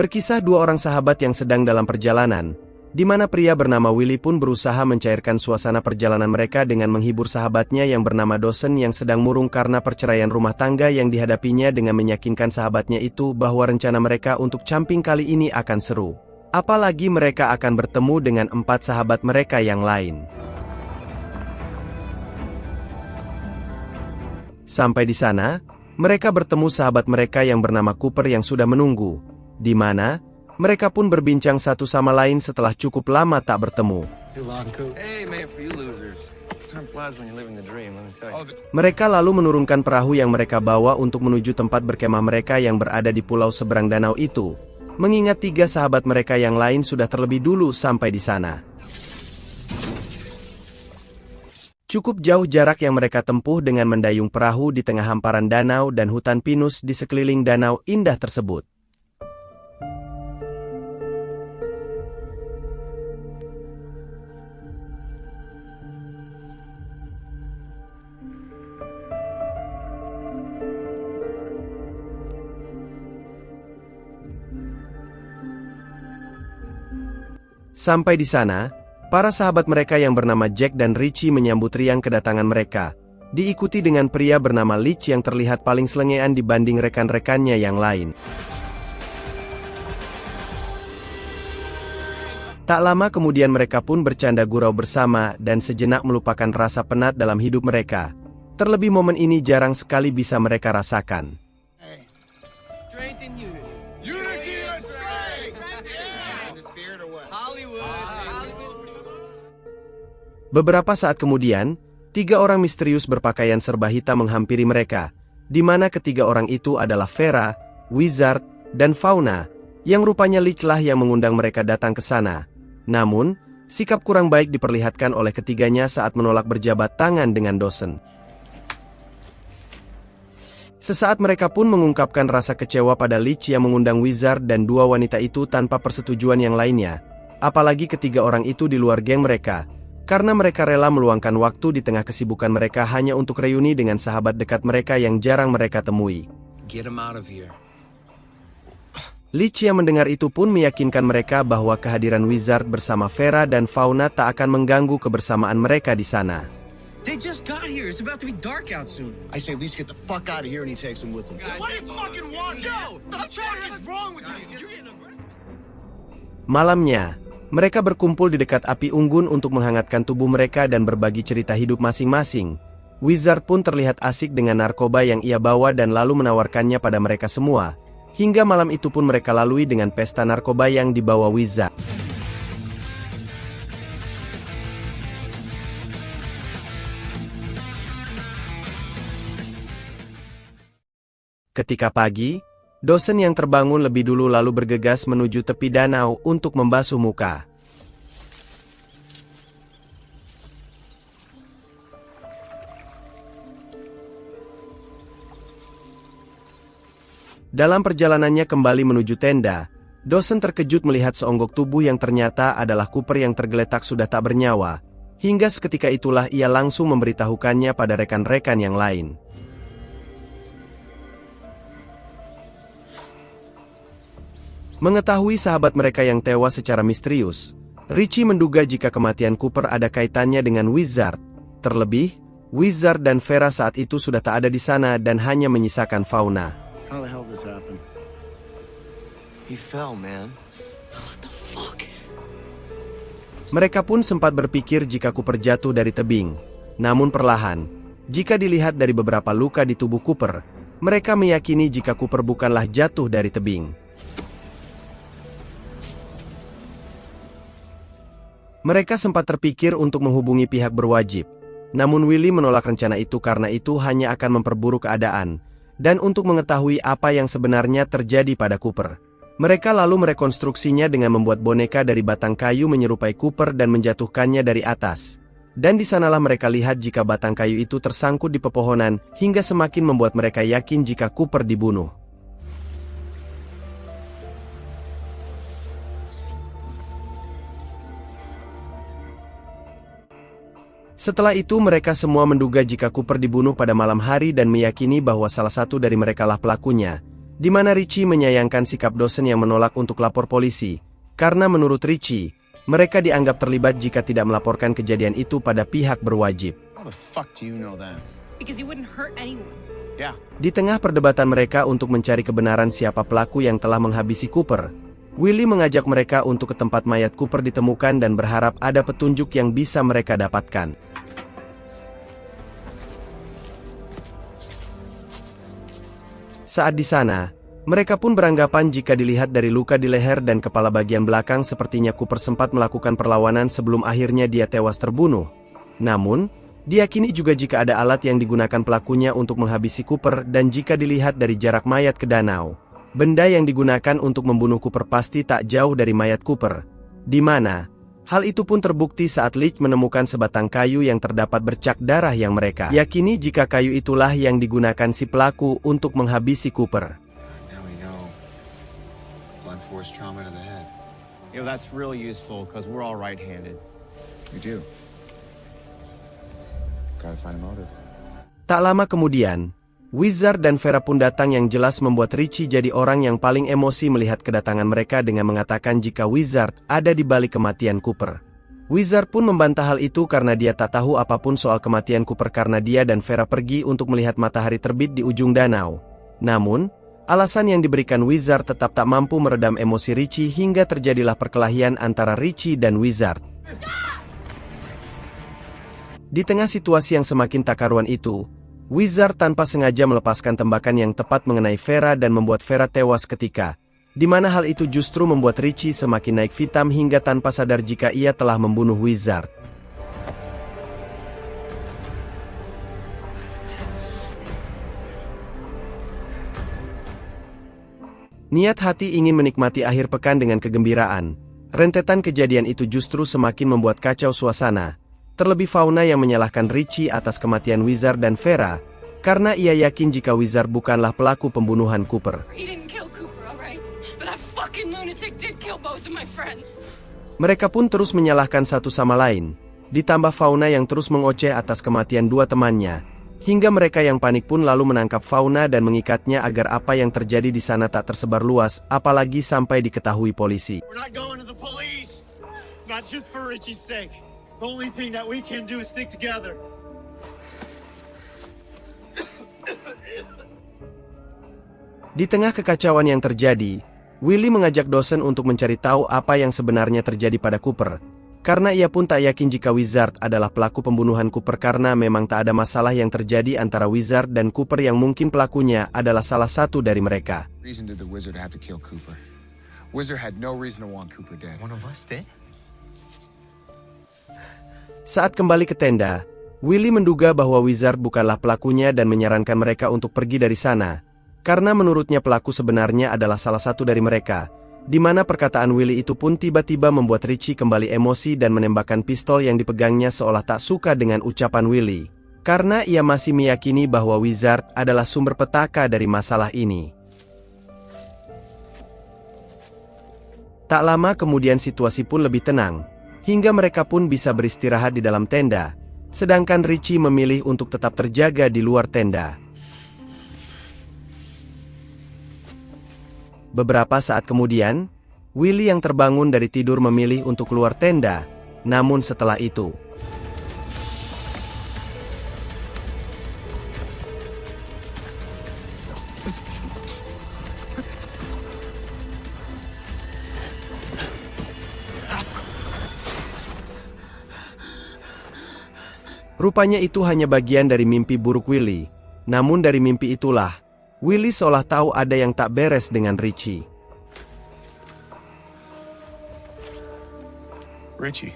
Berkisah dua orang sahabat yang sedang dalam perjalanan, di mana pria bernama Willy pun berusaha mencairkan suasana perjalanan mereka dengan menghibur sahabatnya yang bernama Dawson yang sedang murung karena perceraian rumah tangga yang dihadapinya dengan meyakinkan sahabatnya itu bahwa rencana mereka untuk camping kali ini akan seru. Apalagi mereka akan bertemu dengan 4 sahabat mereka yang lain. Sampai di sana, mereka bertemu sahabat mereka yang bernama Cooper yang sudah menunggu, di mana mereka pun berbincang satu sama lain setelah cukup lama tak bertemu. Mereka lalu menurunkan perahu yang mereka bawa untuk menuju tempat berkemah mereka yang berada di pulau seberang danau itu, mengingat 3 sahabat mereka yang lain sudah terlebih dulu sampai di sana. Cukup jauh jarak yang mereka tempuh dengan mendayung perahu di tengah hamparan danau dan hutan pinus di sekeliling danau indah tersebut. Sampai di sana, para sahabat mereka yang bernama Jack dan Richie menyambut riang kedatangan mereka, diikuti dengan pria bernama Leach yang terlihat paling selengean dibanding rekan-rekannya yang lain. Tak lama kemudian mereka pun bercanda gurau bersama dan sejenak melupakan rasa penat dalam hidup mereka. Terlebih momen ini jarang sekali bisa mereka rasakan. Beberapa saat kemudian, 3 orang misterius berpakaian serba hitam menghampiri mereka, di mana ketiga orang itu adalah Vera, Wizard, dan Fauna, yang rupanya Leach lah yang mengundang mereka datang ke sana. Namun, sikap kurang baik diperlihatkan oleh ketiganya saat menolak berjabat tangan dengan Dawson. Sesaat mereka pun mengungkapkan rasa kecewa pada Leach yang mengundang Wizard dan 2 wanita itu tanpa persetujuan yang lainnya, apalagi ketiga orang itu di luar geng mereka, karena mereka rela meluangkan waktu di tengah kesibukan mereka hanya untuk reuni dengan sahabat dekat mereka yang jarang mereka temui. Leach yang mendengar itu pun meyakinkan mereka bahwa kehadiran Wizard bersama Vera dan Fauna tak akan mengganggu kebersamaan mereka di sana. They just got here. It's about to be dark out soon. I say Leach get the fuck out of here and he takes him with him. What do you fucking want? Yo, the fuck is wrong with you? You're getting aggressive. Malamnya, mereka berkumpul di dekat api unggun untuk menghangatkan tubuh mereka dan berbagi cerita hidup masing-masing. Wizard pun terlihat asik dengan narkoba yang ia bawa dan lalu menawarkannya pada mereka semua. Hingga malam itu pun mereka lalui dengan pesta narkoba yang dibawa Wizard. Ketika pagi, Dawson yang terbangun lebih dulu lalu bergegas menuju tepi danau untuk membasuh muka. Dalam perjalanannya kembali menuju tenda, Dawson terkejut melihat seonggok tubuh yang ternyata adalah Cooper yang tergeletak sudah tak bernyawa. Hingga seketika itulah ia langsung memberitahukannya pada rekan-rekan yang lain. Mengetahui sahabat mereka yang tewas secara misterius, Richie menduga jika kematian Cooper ada kaitannya dengan Wizard. Terlebih, Wizard dan Vera saat itu sudah tak ada di sana dan hanya menyisakan Fauna. How the hell this happened? He fell, man. What the fuck? Mereka pun sempat berpikir jika Cooper jatuh dari tebing. Namun perlahan, jika dilihat dari beberapa luka di tubuh Cooper, mereka meyakini jika Cooper bukanlah jatuh dari tebing. Mereka sempat terpikir untuk menghubungi pihak berwajib, namun Willy menolak rencana itu karena itu hanya akan memperburuk keadaan, dan untuk mengetahui apa yang sebenarnya terjadi pada Cooper. Mereka lalu merekonstruksinya dengan membuat boneka dari batang kayu menyerupai Cooper dan menjatuhkannya dari atas. Dan di sanalah mereka lihat jika batang kayu itu tersangkut di pepohonan, hingga semakin membuat mereka yakin jika Cooper dibunuh. Setelah itu mereka semua menduga jika Cooper dibunuh pada malam hari dan meyakini bahwa salah satu dari merekalah pelakunya. di mana Richie menyayangkan sikap dosen yang menolak untuk lapor polisi, karena menurut Richie, mereka dianggap terlibat jika tidak melaporkan kejadian itu pada pihak berwajib. How the fuck do you know that? Because you wouldn't hurt anyone. Yeah. Di tengah perdebatan mereka untuk mencari kebenaran siapa pelaku yang telah menghabisi Cooper, Willie mengajak mereka untuk ke tempat mayat Cooper ditemukan dan berharap ada petunjuk yang bisa mereka dapatkan. Saat di sana, mereka pun beranggapan jika dilihat dari luka di leher dan kepala bagian belakang sepertinya Cooper sempat melakukan perlawanan sebelum akhirnya dia tewas terbunuh. Namun, diyakini juga jika ada alat yang digunakan pelakunya untuk menghabisi Cooper dan jika dilihat dari jarak mayat ke danau, benda yang digunakan untuk membunuh Cooper pasti tak jauh dari mayat Cooper, di mana hal itu pun terbukti saat Leach menemukan sebatang kayu yang terdapat bercak darah yang mereka yakini jika kayu itulah yang digunakan si pelaku untuk menghabisi Cooper. Now we know. Blunt force trauma to the head. You know, that's really useful because we're all right-handed. We do. Gotta find a motive. Tak lama kemudian, Wizard dan Vera pun datang yang jelas membuat Richie jadi orang yang paling emosi melihat kedatangan mereka dengan mengatakan jika Wizard ada di balik kematian Cooper. Wizard pun membantah hal itu karena dia tak tahu apapun soal kematian Cooper karena dia dan Vera pergi untuk melihat matahari terbit di ujung danau. Namun, alasan yang diberikan Wizard tetap tak mampu meredam emosi Richie hingga terjadilah perkelahian antara Richie dan Wizard. Di tengah situasi yang semakin tak karuan itu, Wizard tanpa sengaja melepaskan tembakan yang tepat mengenai Vera dan membuat Vera tewas ketika, di mana hal itu justru membuat Richie semakin naik hitam hingga tanpa sadar jika ia telah membunuh Wizard. Niat hati ingin menikmati akhir pekan dengan kegembiraan. Rentetan kejadian itu justru semakin membuat kacau suasana. Terlebih Fauna yang menyalahkan Richie atas kematian Wizard dan Vera, karena ia yakin jika Wizard bukanlah pelaku pembunuhan Cooper. Mereka pun terus menyalahkan satu sama lain, ditambah Fauna yang terus mengoceh atas kematian dua temannya, hingga mereka yang panik pun lalu menangkap Fauna dan mengikatnya agar apa yang terjadi di sana tak tersebar luas, apalagi sampai diketahui polisi. We're not going to the police. Not just for Richie's sake. The only thing that we can do is stick together. Di tengah kekacauan yang terjadi, Willie mengajak dosen untuk mencari tahu apa yang sebenarnya terjadi pada Cooper, karena ia pun tak yakin jika Wizard adalah pelaku pembunuhan Cooper karena memang tak ada masalah yang terjadi antara Wizard dan Cooper yang mungkin pelakunya adalah salah satu dari mereka. Reason did the wizard have to kill Cooper? Wizard had no reason to want Cooper dead. One of us did? Saat kembali ke tenda, Willie menduga bahwa Wizard bukanlah pelakunya dan menyarankan mereka untuk pergi dari sana, karena menurutnya pelaku sebenarnya adalah salah satu dari mereka, di mana perkataan Willie itu pun tiba-tiba membuat Richie kembali emosi dan menembakkan pistol yang dipegangnya seolah tak suka dengan ucapan Willie, karena ia masih meyakini bahwa Wizard adalah sumber petaka dari masalah ini. Tak lama kemudian situasi pun lebih tenang, hingga mereka pun bisa beristirahat di dalam tenda, sedangkan Richie memilih untuk tetap terjaga di luar tenda. Beberapa saat kemudian, Willie yang terbangun dari tidur memilih untuk keluar tenda, namun setelah itu, rupanya itu hanya bagian dari mimpi buruk Willie. Namun dari mimpi itulah, Willie seolah tahu ada yang tak beres dengan Richie. Richie.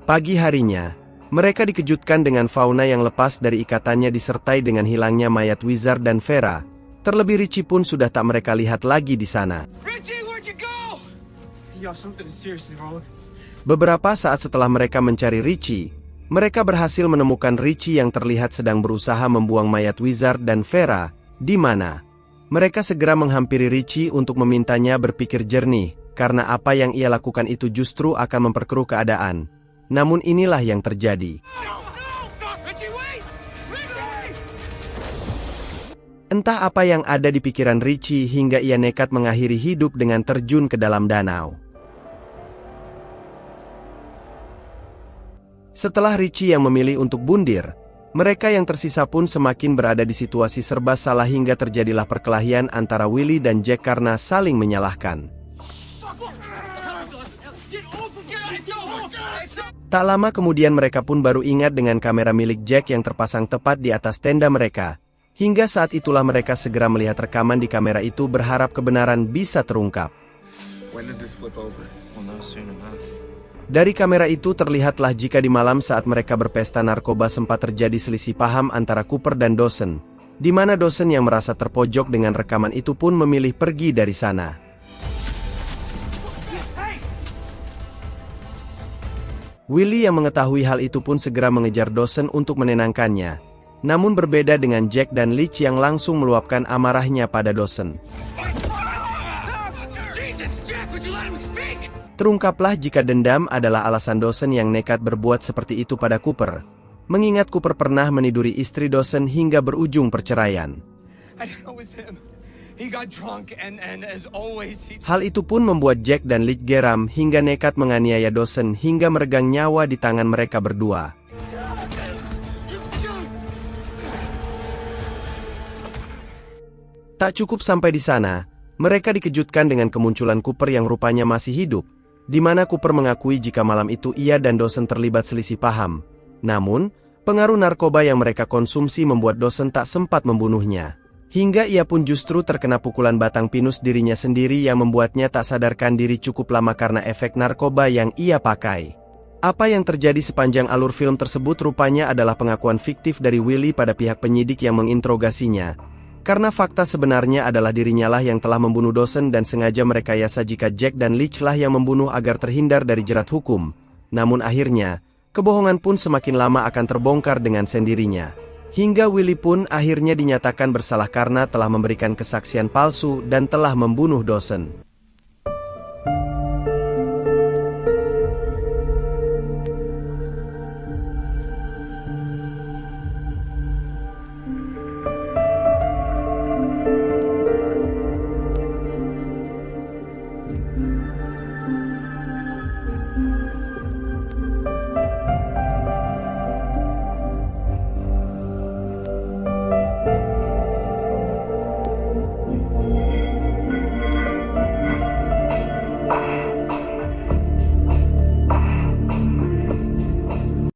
Pagi harinya, mereka dikejutkan dengan Fauna yang lepas dari ikatannya disertai dengan hilangnya mayat Wizard dan Vera. Terlebih Richie pun sudah tak mereka lihat lagi di sana. Richie, where'd you go? Yo, something is seriously wrong. Beberapa saat setelah mereka mencari Richie, mereka berhasil menemukan Richie yang terlihat sedang berusaha membuang mayat Wizard dan Vera, di mana mereka segera menghampiri Richie untuk memintanya berpikir jernih, karena apa yang ia lakukan itu justru akan memperkeruh keadaan. Namun inilah yang terjadi. Richie, wait! Richie! Entah apa yang ada di pikiran Richie hingga ia nekat mengakhiri hidup dengan terjun ke dalam danau. Setelah Richie yang memilih untuk bundir, mereka yang tersisa pun semakin berada di situasi serba salah hingga terjadilah perkelahian antara Willy dan Jack karena saling menyalahkan. Tak lama kemudian mereka pun baru ingat dengan kamera milik Jack yang terpasang tepat di atas tenda mereka. Hingga saat itulah mereka segera melihat rekaman di kamera itu berharap kebenaran bisa terungkap. When did this flip over? Well, not soon enough. Dari kamera itu terlihatlah jika di malam saat mereka berpesta narkoba sempat terjadi selisih paham antara Cooper dan Dawson, di mana Dawson yang merasa terpojok dengan rekaman itu pun memilih pergi dari sana. Willy yang mengetahui hal itu pun segera mengejar Dawson untuk menenangkannya. Namun berbeda dengan Jack dan Leach yang langsung meluapkan amarahnya pada Dawson. Terungkaplah jika dendam adalah alasan Dawson yang nekat berbuat seperti itu pada Cooper. Mengingat Cooper pernah meniduri istri Dawson hingga berujung perceraian. Hal itu pun membuat Jack dan Leach geram hingga nekat menganiaya Dawson hingga meregang nyawa di tangan mereka berdua. Tak cukup sampai di sana, mereka dikejutkan dengan kemunculan Cooper yang rupanya masih hidup, di mana Cooper mengakui jika malam itu ia dan Dawson terlibat selisih paham. Namun, pengaruh narkoba yang mereka konsumsi membuat Dawson tak sempat membunuhnya. Hingga ia pun justru terkena pukulan batang pinus dirinya sendiri yang membuatnya tak sadarkan diri cukup lama karena efek narkoba yang ia pakai. Apa yang terjadi sepanjang alur film tersebut rupanya adalah pengakuan fiktif dari Willy pada pihak penyidik yang menginterogasinya. Karena fakta sebenarnya adalah dirinya lah yang telah membunuh Dawson dan sengaja merekayasa jika Jack dan Leach lah yang membunuh agar terhindar dari jerat hukum. Namun akhirnya, kebohongan pun semakin lama akan terbongkar dengan sendirinya. Hingga Willy pun akhirnya dinyatakan bersalah karena telah memberikan kesaksian palsu dan telah membunuh Dawson.